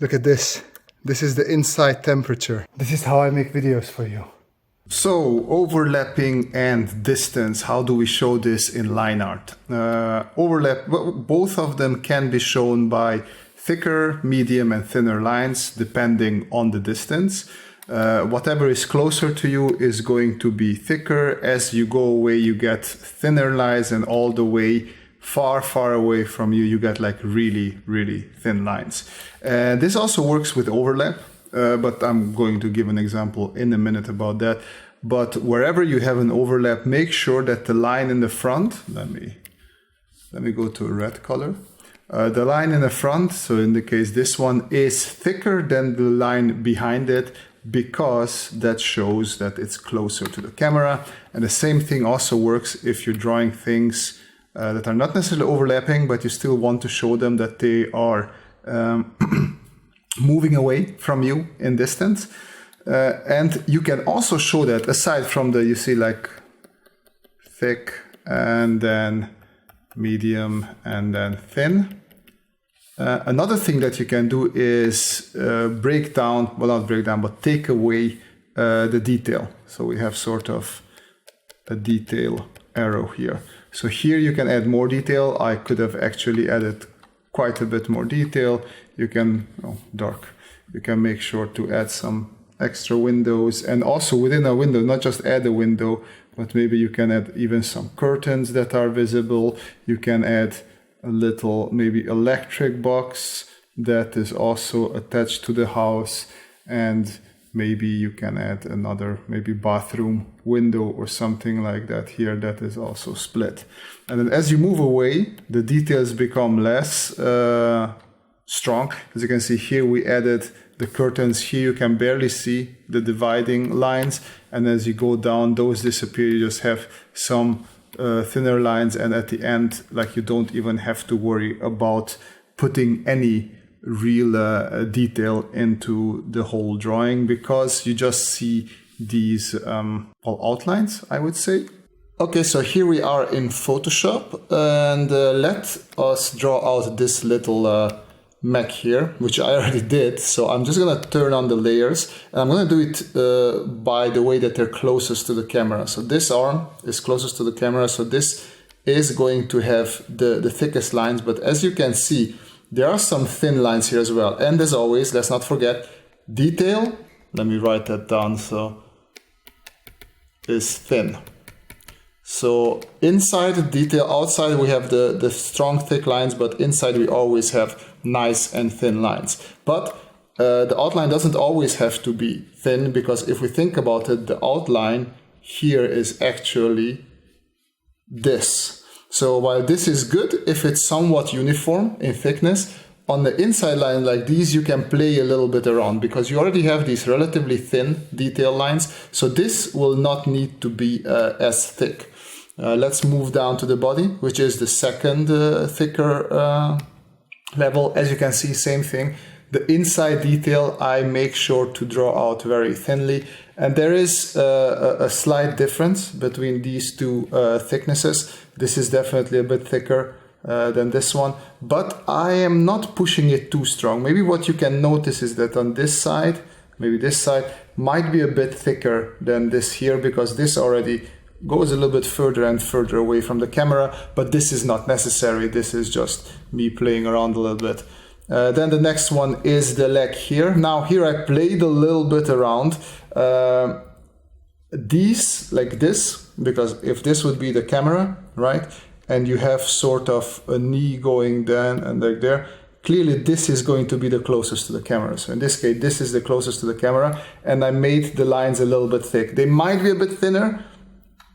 Look at this. This is the inside temperature. This is how I make videos for you. So, overlapping and distance, how do we show this in line art? Overlap, both of them can be shown by thicker, medium and thinner lines depending on the distance. Whatever is closer to you is going to be thicker. As you go away, you get thinner lines, and all the way far away from you, you get like really thin lines. This also works with overlap, but I'm going to give an example in a minute about that. But wherever you have an overlap, make sure that the line in the front, let me go to a red color. The line in the front, so in the case this one, is thicker than the line behind it, because that shows that it's closer to the camera. And the same thing also works if you're drawing things that are not necessarily overlapping, but you still want to show them that they are moving away from you in distance. And you can also show that aside from the, you see like thick and then medium and then thin. Another thing that you can do is break down, well not break down, but take away the detail. So we have sort of a detail arrow here. So here you can add more detail. I could have actually added quite a bit more detail. You can, dark, you can make sure to add some extra windows, and also within a window, not just add a window, but maybe you can add even some curtains that are visible. You can add a little maybe electric box that is also attached to the house, and maybe you can add another maybe bathroom window or something like that here that is also split. And then as you move away, the details become less strong. As you can see here, we added the curtains. Here you can barely see the dividing lines, and as you go down, those disappear. You just have some thinner lines, and at the end, like, you don't even have to worry about putting any real detail into the whole drawing, because you just see these outlines, I would say. Okay, so here we are in Photoshop, and let us draw out this little mech here, which I already did. So I'm just gonna turn on the layers, and I'm gonna do it by the way that they're closest to the camera. So this arm is closest to the camera, so this is going to have the thickest lines, but as you can see, there are some thin lines here as well. And as always, let's not forget, detail, let me write that down, so is thin. So inside the detail, outside we have the strong thick lines, but inside we always have nice and thin lines. But the outline doesn't always have to be thin, because if we think about it, the outline here is actually this. So while this is good if it's somewhat uniform in thickness, on the inside line like these you can play a little bit around, because you already have these relatively thin detail lines, so this will not need to be as thick. Let's move down to the body, which is the second thicker level. As you can see, same thing. The inside detail I make sure to draw out very thinly, and there is a slight difference between these two thicknesses. This is definitely a bit thicker than this one, but I am not pushing it too strong. Maybe what you can notice is that on this side, maybe this side might be a bit thicker than this here, because this already goes a little bit further and further away from the camera, but this is not necessary. This is just me playing around a little bit. Then the next one is the leg here. Now here I played a little bit around. These like this, because if this would be the camera, right, and you have sort of a knee going down and like there, clearly this is going to be the closest to the camera. So in this case, this is the closest to the camera, and I made the lines a little bit thick. They might be a bit thinner.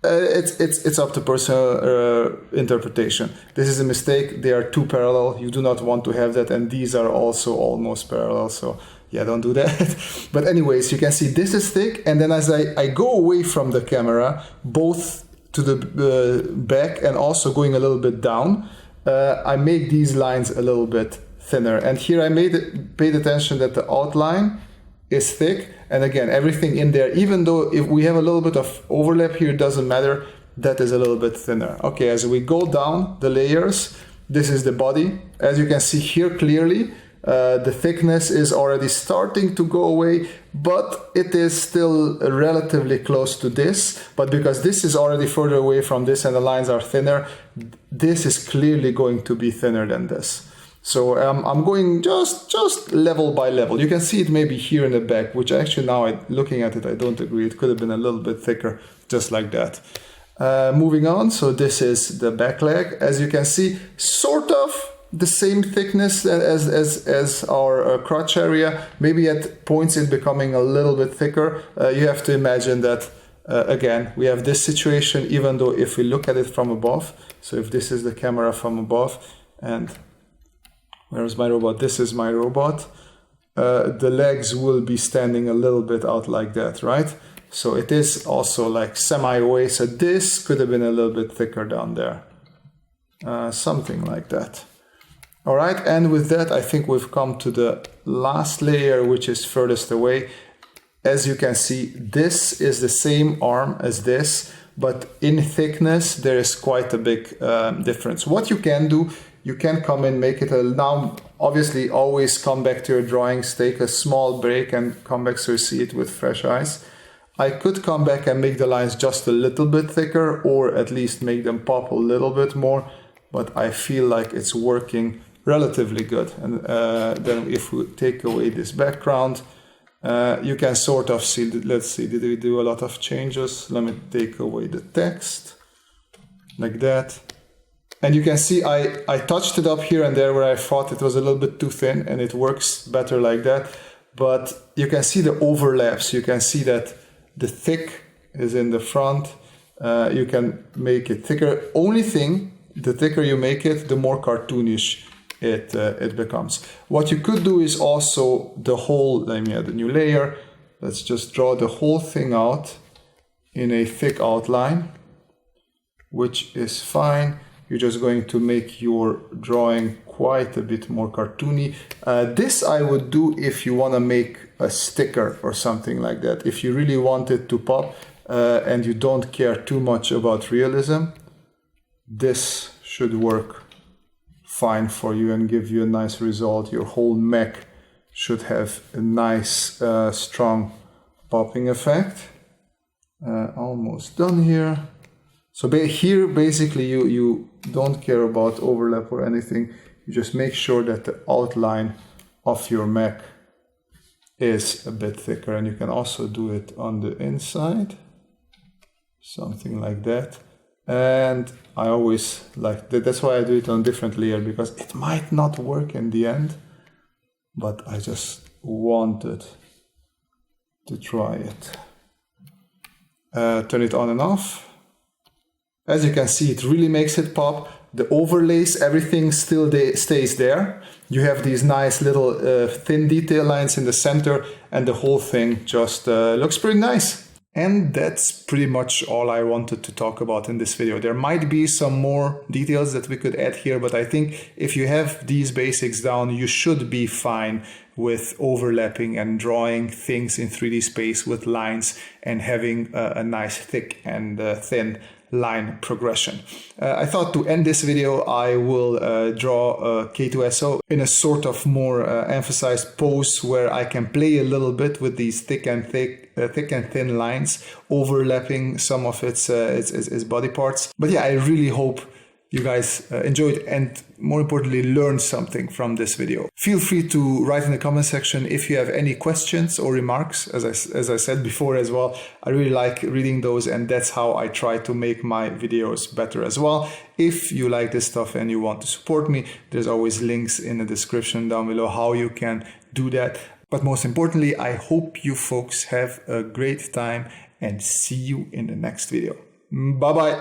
It's up to personal interpretation. This is a mistake. They are too parallel. You do not want to have that, and these are also almost parallel. So yeah, don't do that. But anyways, you can see this is thick, and then as I go away from the camera, both to the back and also going a little bit down, I make these lines a little bit thinner. And here I paid attention that the outline is thick, and again, everything in there, even though if we have a little bit of overlap here, it doesn't matter, that is a little bit thinner. Okay, as we go down the layers, this is the body. As you can see here clearly, The thickness is already starting to go away, but it is still relatively close to this. But because this is already further away from this and the lines are thinner, this is clearly going to be thinner than this. So I'm going just level by level. You can see it maybe here in the back, which actually now looking at it, I don't agree. It could have been a little bit thicker, just like that. Moving on, so this is the back leg. As you can see, sort of the same thickness as our crotch area. Maybe at points it's becoming a little bit thicker. You have to imagine that, again, we have this situation, even though if we look at it from above, so if this is the camera from above, and where's my robot? This is my robot. The legs will be standing a little bit out like that, right? So it is also like semi-away, so this could have been a little bit thicker down there. Something like that. All right, and with that, I think we've come to the last layer, which is furthest away. As you can see, this is the same arm as this, but in thickness, there is quite a big difference. What you can do, you can come in, make it now, obviously always come back to your drawings, take a small break and come back so you see it with fresh eyes. I could come back and make the lines just a little bit thicker, or at least make them pop a little bit more, but I feel like it's working relatively good. And then if we take away this background, you can sort of see, let's see, did we do a lot of changes? Let me take away the text, like that. And you can see I touched it up here and there where I thought it was a little bit too thin, and it works better like that. But you can see the overlaps. You can see that the thick is in the front. You can make it thicker. Only thing, the thicker you make it, the more cartoonish it becomes. What you could do is also the whole, let me add a new layer. Let's just draw the whole thing out in a thick outline, which is fine. You're just going to make your drawing quite a bit more cartoony. This I would do if you want to make a sticker or something like that. If you really want it to pop and you don't care too much about realism, this should work fine for you and give you a nice result. Your whole mech should have a nice strong popping effect. Almost done here. So here basically you don't care about overlap or anything. You just make sure that the outline of your mech is a bit thicker, and you can also do it on the inside, something like that. And I always like that, that's why I do it on a different layer, because it might not work in the end, but I just wanted to try it. Turn it on and off. As you can see, it really makes it pop. The overlays, everything still stays there. You have these nice little thin detail lines in the center, and the whole thing just looks pretty nice. And that's pretty much all I wanted to talk about in this video. There might be some more details that we could add here, but I think if you have these basics down, you should be fine with overlapping and drawing things in 3D space with lines and having a nice thick and thin line progression. I thought to end this video, I will draw K2SO in a sort of more emphasized pose where I can play a little bit with these thick and thin lines, overlapping some of its body parts. But yeah, I really hope you guys enjoyed and more importantly learned something from this video. Feel free to write in the comment section if you have any questions or remarks. As I said before as well, I really like reading those, and that's how I try to make my videos better as well. If you like this stuff and you want to support me, there's always links in the description down below how you can do that. But most importantly, I hope you folks have a great time and see you in the next video. Bye bye.